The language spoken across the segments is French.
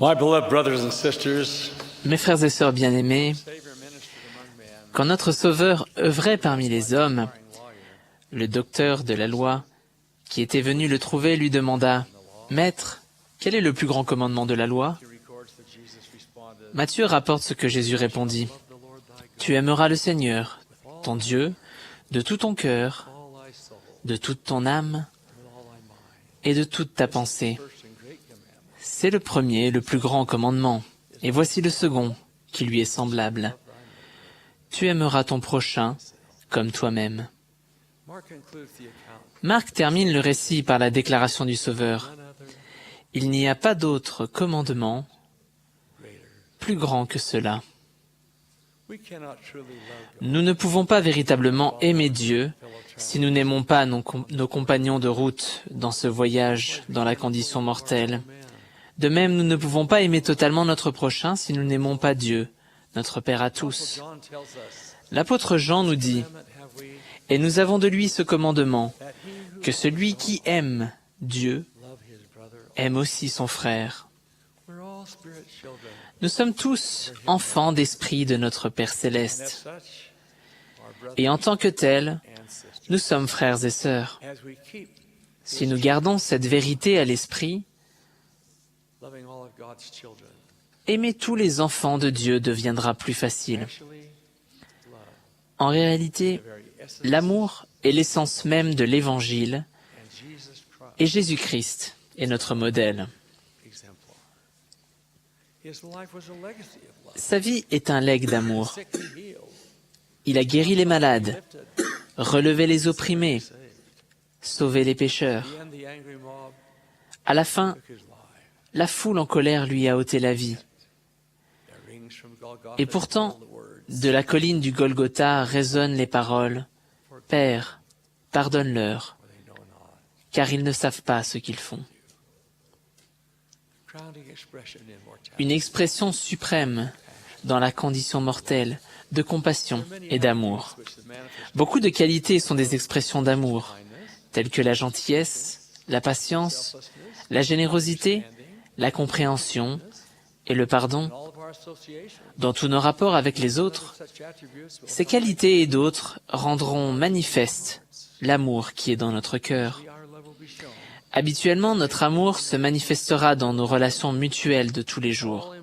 My beloved brothers and sisters, Mes frères et sœurs bien-aimés, quand notre Sauveur œuvrait parmi les hommes, le docteur de la loi, qui était venu le trouver, lui demanda « Maître, quel est le plus grand commandement de la loi ?» Matthieu rapporte ce que Jésus répondit « Tu aimeras le Seigneur, ton Dieu, de tout ton cœur, de toute ton âme et de toute ta pensée. » C'est le premier, le plus grand commandement. Et voici le second, qui lui est semblable. Tu aimeras ton prochain comme toi-même. Marc termine le récit par la déclaration du Sauveur. Il n'y a pas d'autre commandement plus grand que cela. Nous ne pouvons pas véritablement aimer Dieu si nous n'aimons pas nos compagnons de route dans ce voyage dans la condition mortelle. De même, nous ne pouvons pas aimer totalement notre prochain si nous n'aimons pas Dieu, notre Père à tous. L'apôtre Jean nous dit « Et nous avons de lui ce commandement, que celui qui aime Dieu aime aussi son frère. » Nous sommes tous enfants d'esprit de notre Père céleste. Et en tant que tels, nous sommes frères et sœurs. Si nous gardons cette vérité à l'esprit, aimer tous les enfants de Dieu deviendra plus facile. En réalité, l'amour est l'essence même de l'Évangile et Jésus-Christ est notre modèle. Sa vie est un legs d'amour. Il a guéri les malades, relevé les opprimés, sauvé les pécheurs. À la fin, la foule en colère lui a ôté la vie. Et pourtant, de la colline du Golgotha résonnent les paroles « Père, pardonne-leur, car ils ne savent pas ce qu'ils font. » Une expression suprême dans la condition mortelle de compassion et d'amour. Beaucoup de qualités sont des expressions d'amour, telles que la gentillesse, la patience, la générosité, la compréhension et le pardon. Dans tous nos rapports avec les autres, ces qualités et d'autres rendront manifeste l'amour qui est dans notre cœur. Habituellement, notre amour se manifestera dans nos relations mutuelles de tous les jours.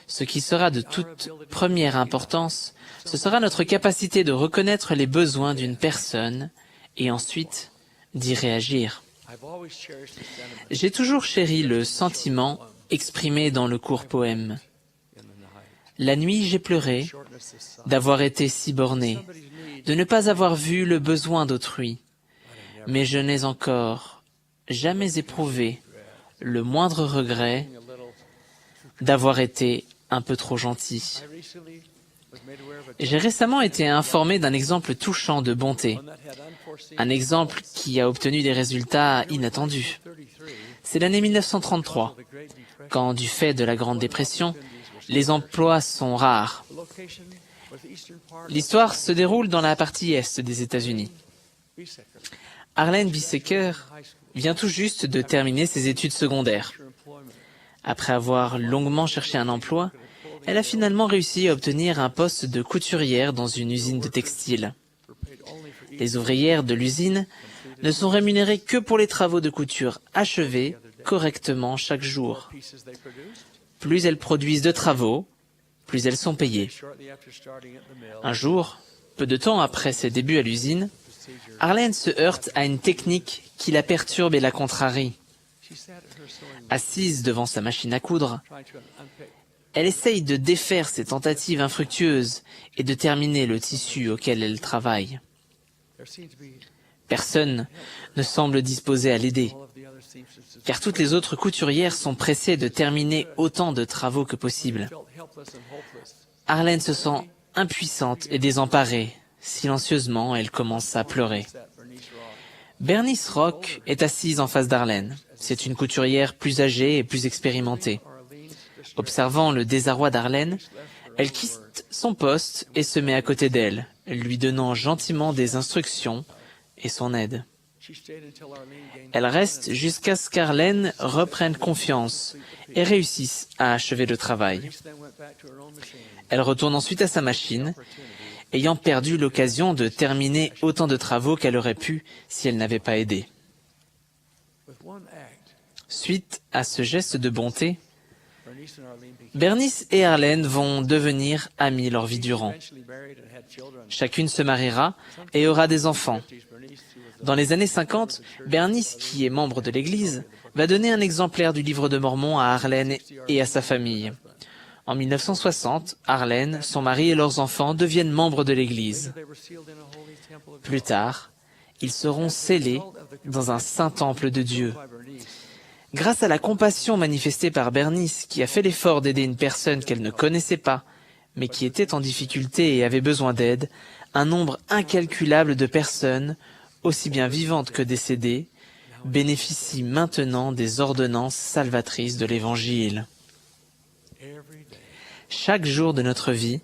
Ce qui sera de toute première importance, ce sera notre capacité de reconnaître les besoins d'une personne et ensuite d'y réagir. J'ai toujours chéri le sentiment exprimé dans le court poème. La nuit, j'ai pleuré d'avoir été si borné, de ne pas avoir vu le besoin d'autrui, mais je n'ai encore jamais éprouvé le moindre regret d'avoir été un peu trop gentil. J'ai récemment été informé d'un exemple touchant de bonté, un exemple qui a obtenu des résultats inattendus. C'est l'année 1933, quand, du fait de la Grande Dépression, les emplois sont rares. L'histoire se déroule dans la partie est des États-Unis. Arlene Bisseker vient tout juste de terminer ses études secondaires. Après avoir longuement cherché un emploi, elle a finalement réussi à obtenir un poste de couturière dans une usine de textile. Les ouvrières de l'usine ne sont rémunérées que pour les travaux de couture achevés correctement chaque jour. Plus elles produisent de travaux, plus elles sont payées. Un jour, peu de temps après ses débuts à l'usine, Arlene se heurte à une technique qui la perturbe et la contrarie. Assise devant sa machine à coudre, elle essaye de défaire ses tentatives infructueuses et de terminer le tissu auquel elle travaille. Personne ne semble disposé à l'aider, car toutes les autres couturières sont pressées de terminer autant de travaux que possible. Arlene se sent impuissante et désemparée. Silencieusement, elle commence à pleurer. Bernice Rock est assise en face d'Arlene. C'est une couturière plus âgée et plus expérimentée. Observant le désarroi d'Arlene, elle quitte son poste et se met à côté d'elle, lui donnant gentiment des instructions et son aide. Elle reste jusqu'à ce qu'Arlene reprenne confiance et réussisse à achever le travail. Elle retourne ensuite à sa machine, ayant perdu l'occasion de terminer autant de travaux qu'elle aurait pu si elle n'avait pas aidé. Suite à ce geste de bonté, Bernice et Arlene vont devenir amies leur vie durant. Chacune se mariera et aura des enfants. Dans les années 50, Bernice, qui est membre de l'Église, va donner un exemplaire du livre de Mormon à Arlene et à sa famille. En 1960, Arlene, son mari et leurs enfants deviennent membres de l'Église. Plus tard, ils seront scellés dans un saint temple de Dieu. Grâce à la compassion manifestée par Bernice, qui a fait l'effort d'aider une personne qu'elle ne connaissait pas, mais qui était en difficulté et avait besoin d'aide, un nombre incalculable de personnes, aussi bien vivantes que décédées, bénéficient maintenant des ordonnances salvatrices de l'Évangile. Chaque jour de notre vie,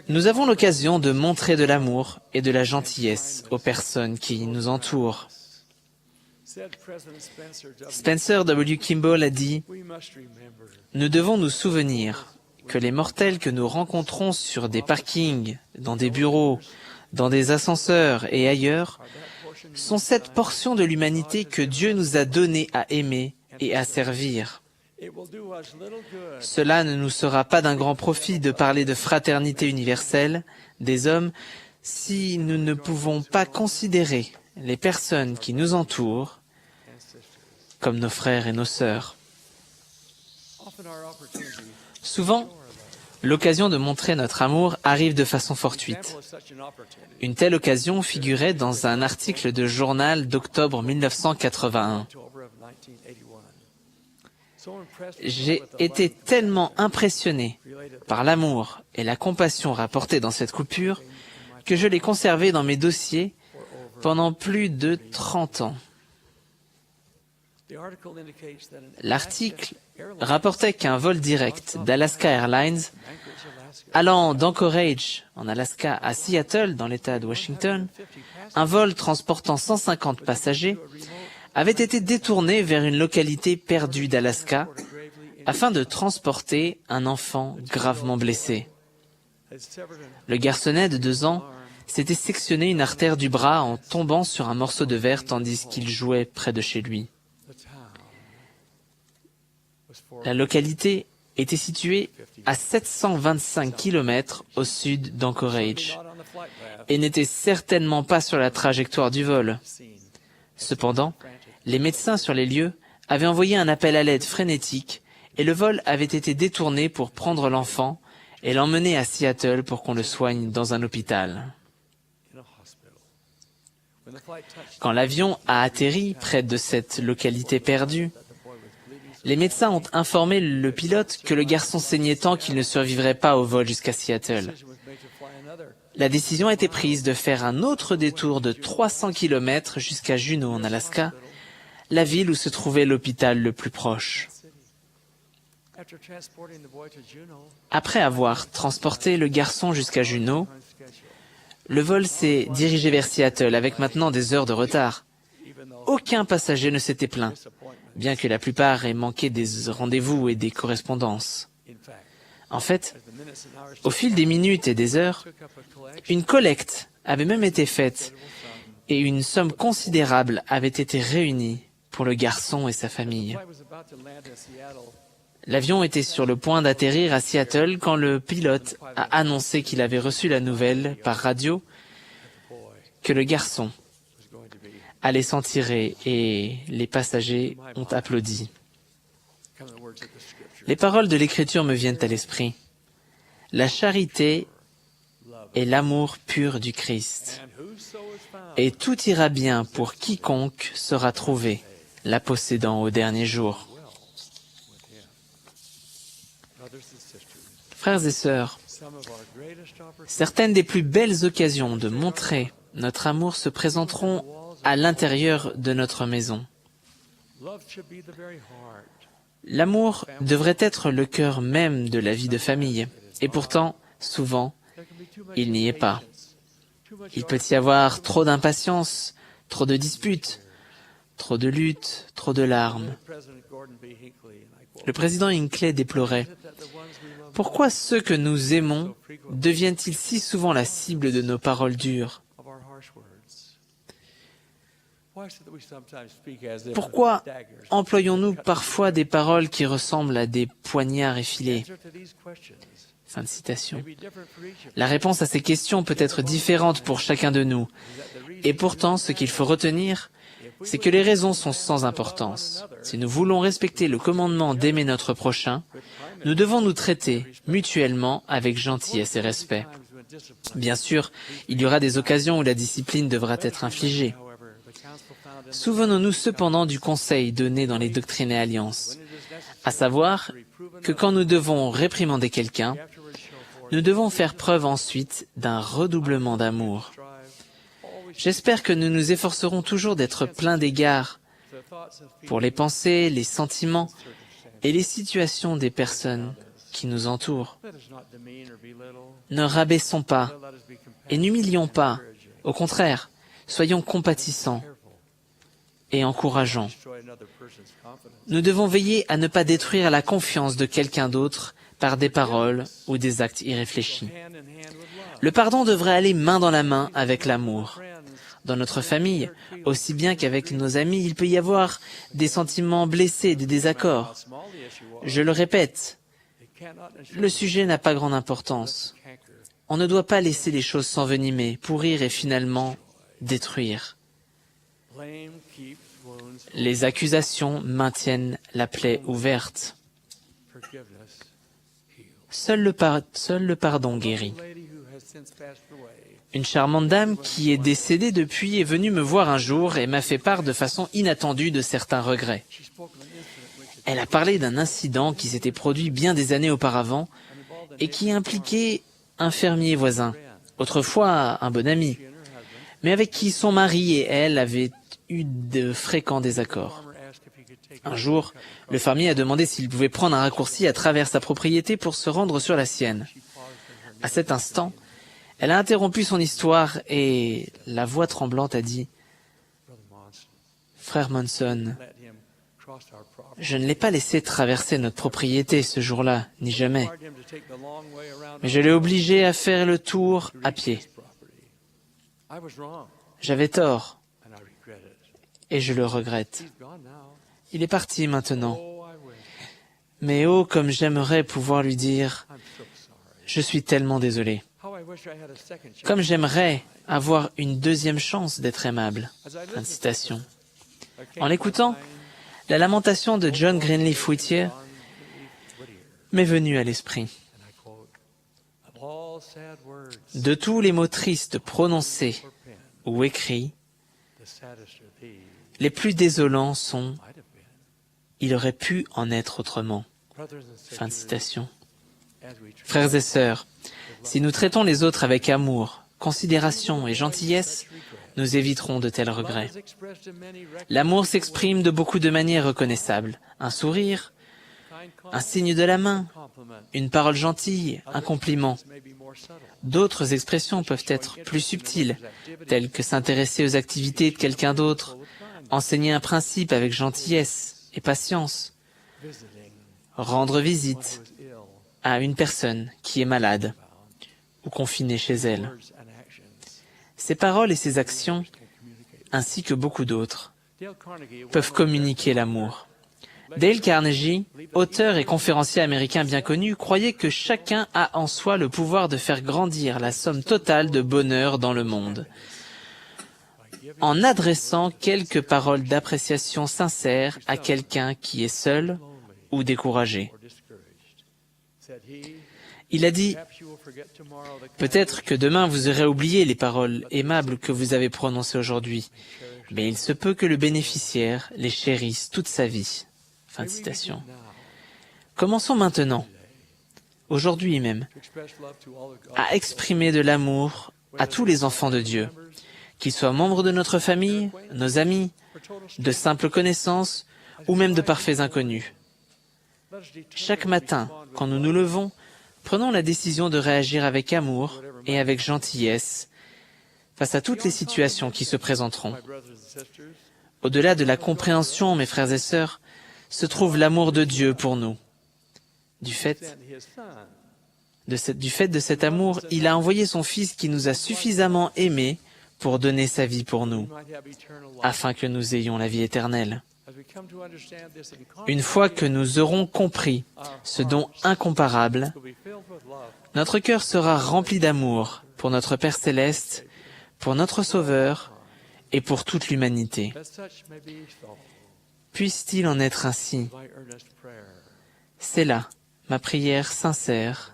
nous avons l'occasion de montrer de l'amour et de la gentillesse aux personnes qui nous entourent. Spencer W. Kimball a dit « Nous devons nous souvenir que les mortels que nous rencontrons sur des parkings, dans des bureaux, dans des ascenseurs et ailleurs, sont cette portion de l'humanité que Dieu nous a donnée à aimer et à servir. Cela ne nous sera pas d'un grand profit de parler de fraternité universelle des hommes si nous ne pouvons pas considérer les personnes qui nous entourent comme nos frères et nos sœurs. Souvent, l'occasion de montrer notre amour arrive de façon fortuite. Une telle occasion figurait dans un article de journal d'octobre 1981. J'ai été tellement impressionné par l'amour et la compassion rapportés dans cette coupure que je l'ai conservé dans mes dossiers pendant plus de 30 ans. L'article rapportait qu'un vol direct d'Alaska Airlines allant d'Anchorage, en Alaska, à Seattle, dans l'État de Washington, un vol transportant 150 passagers, avait été détourné vers une localité perdue d'Alaska afin de transporter un enfant gravement blessé. Le garçonnet de 2 ans s'était sectionné une artère du bras en tombant sur un morceau de verre tandis qu'il jouait près de chez lui. La localité était située à 725 km au sud d'Anchorage et n'était certainement pas sur la trajectoire du vol. Cependant, les médecins sur les lieux avaient envoyé un appel à l'aide frénétique et le vol avait été détourné pour prendre l'enfant et l'emmener à Seattle pour qu'on le soigne dans un hôpital. Quand l'avion a atterri près de cette localité perdue, les médecins ont informé le pilote que le garçon saignait tant qu'il ne survivrait pas au vol jusqu'à Seattle. La décision a été prise de faire un autre détour de 300 km jusqu'à Juneau, en Alaska, la ville où se trouvait l'hôpital le plus proche. Après avoir transporté le garçon jusqu'à Juneau, le vol s'est dirigé vers Seattle avec maintenant des heures de retard. Aucun passager ne s'était plaint, bien que la plupart aient manqué des rendez-vous et des correspondances. En fait, au fil des minutes et des heures, une collecte avait même été faite et une somme considérable avait été réunie pour le garçon et sa famille. L'avion était sur le point d'atterrir à Seattle quand le pilote a annoncé qu'il avait reçu la nouvelle par radio que le garçon allait s'en tirer et les passagers ont applaudi. Les paroles de l'Écriture me viennent à l'esprit. La charité est l'amour pur du Christ. Et tout ira bien pour quiconque sera trouvé, la possédant au dernier jour. Frères et sœurs, certaines des plus belles occasions de montrer notre amour se présenteront à l'intérieur de notre maison. L'amour devrait être le cœur même de la vie de famille, et pourtant, souvent, il n'y est pas. Il peut y avoir trop d'impatience, trop de disputes, trop de luttes, trop de larmes. Le président Hinckley déplorait « Pourquoi ceux que nous aimons deviennent-ils si souvent la cible de nos paroles dures ? Pourquoi employons-nous parfois des paroles qui ressemblent à des poignards effilés ?» Fin de citation. La réponse à ces questions peut être différente pour chacun de nous. Et pourtant, ce qu'il faut retenir, c'est que les raisons sont sans importance. Si nous voulons respecter le commandement d'aimer notre prochain, nous devons nous traiter mutuellement avec gentillesse et respect. Bien sûr, il y aura des occasions où la discipline devra être infligée. Souvenons-nous cependant du conseil donné dans les Doctrines et Alliances, à savoir que quand nous devons réprimander quelqu'un, nous devons faire preuve ensuite d'un redoublement d'amour. J'espère que nous nous efforcerons toujours d'être pleins d'égards pour les pensées, les sentiments et les situations des personnes qui nous entourent. Ne rabaissons pas et n'humilions pas. Au contraire, soyons compatissants et encourageants. Nous devons veiller à ne pas détruire la confiance de quelqu'un d'autre par des paroles ou des actes irréfléchis. Le pardon devrait aller main dans la main avec l'amour. Dans notre famille, aussi bien qu'avec nos amis, il peut y avoir des sentiments blessés, des désaccords. Je le répète, le sujet n'a pas grande importance. On ne doit pas laisser les choses s'envenimer, pourrir et finalement détruire. Les accusations maintiennent la plaie ouverte. Seul le pardon guérit. Une charmante dame qui est décédée depuis est venue me voir un jour et m'a fait part de façon inattendue de certains regrets. Elle a parlé d'un incident qui s'était produit bien des années auparavant et qui impliquait un fermier voisin, autrefois un bon ami, mais avec qui son mari et elle avaient eu de fréquents désaccords. Un jour, le fermier a demandé s'il pouvait prendre un raccourci à travers sa propriété pour se rendre sur la sienne. À cet instant, elle a interrompu son histoire et, la voix tremblante, a dit « Frère Monson, je ne l'ai pas laissé traverser notre propriété ce jour-là, ni jamais. Mais je l'ai obligé à faire le tour à pied. J'avais tort, et je le regrette. Il est parti maintenant. Mais oh, comme j'aimerais pouvoir lui dire « Je suis tellement désolé. » Comme j'aimerais avoir une deuxième chance d'être aimable. Fin de citation. En l'écoutant, la lamentation de John Greenleaf Whittier m'est venue à l'esprit. De tous les mots tristes prononcés ou écrits, les plus désolants sont « Il aurait pu en être autrement ». Fin de citation. Frères et sœurs, si nous traitons les autres avec amour, considération et gentillesse, nous éviterons de tels regrets. L'amour s'exprime de beaucoup de manières reconnaissables. Un sourire, un signe de la main, une parole gentille, un compliment. D'autres expressions peuvent être plus subtiles, telles que s'intéresser aux activités de quelqu'un d'autre, enseigner un principe avec gentillesse et patience, rendre visite à une personne qui est malade ou confinée chez elle. Ces paroles et ces actions, ainsi que beaucoup d'autres, peuvent communiquer l'amour. Dale Carnegie, auteur et conférencier américain bien connu, croyait que chacun a en soi le pouvoir de faire grandir la somme totale de bonheur dans le monde, en adressant quelques paroles d'appréciation sincère à quelqu'un qui est seul ou découragé. Il a dit « Peut-être que demain vous aurez oublié les paroles aimables que vous avez prononcées aujourd'hui, mais il se peut que le bénéficiaire les chérisse toute sa vie. » Fin de citation. Commençons maintenant, aujourd'hui même, à exprimer de l'amour à tous les enfants de Dieu, qu'ils soient membres de notre famille, nos amis, de simples connaissances ou même de parfaits inconnus. Chaque matin, quand nous nous levons, prenons la décision de réagir avec amour et avec gentillesse face à toutes les situations qui se présenteront. Au-delà de la compréhension, mes frères et sœurs, se trouve l'amour de Dieu pour nous. Du fait de cet amour, il a envoyé son Fils qui nous a suffisamment aimés pour donner sa vie pour nous, afin que nous ayons la vie éternelle. Une fois que nous aurons compris ce don incomparable, notre cœur sera rempli d'amour pour notre Père céleste, pour notre Sauveur et pour toute l'humanité. Puisse-t-il en être ainsi? C'est là ma prière sincère.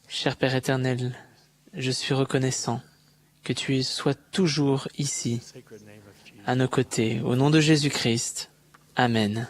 Cher Père éternel, je suis reconnaissant que tu sois toujours ici, à nos côtés, au nom de Jésus-Christ. Amen.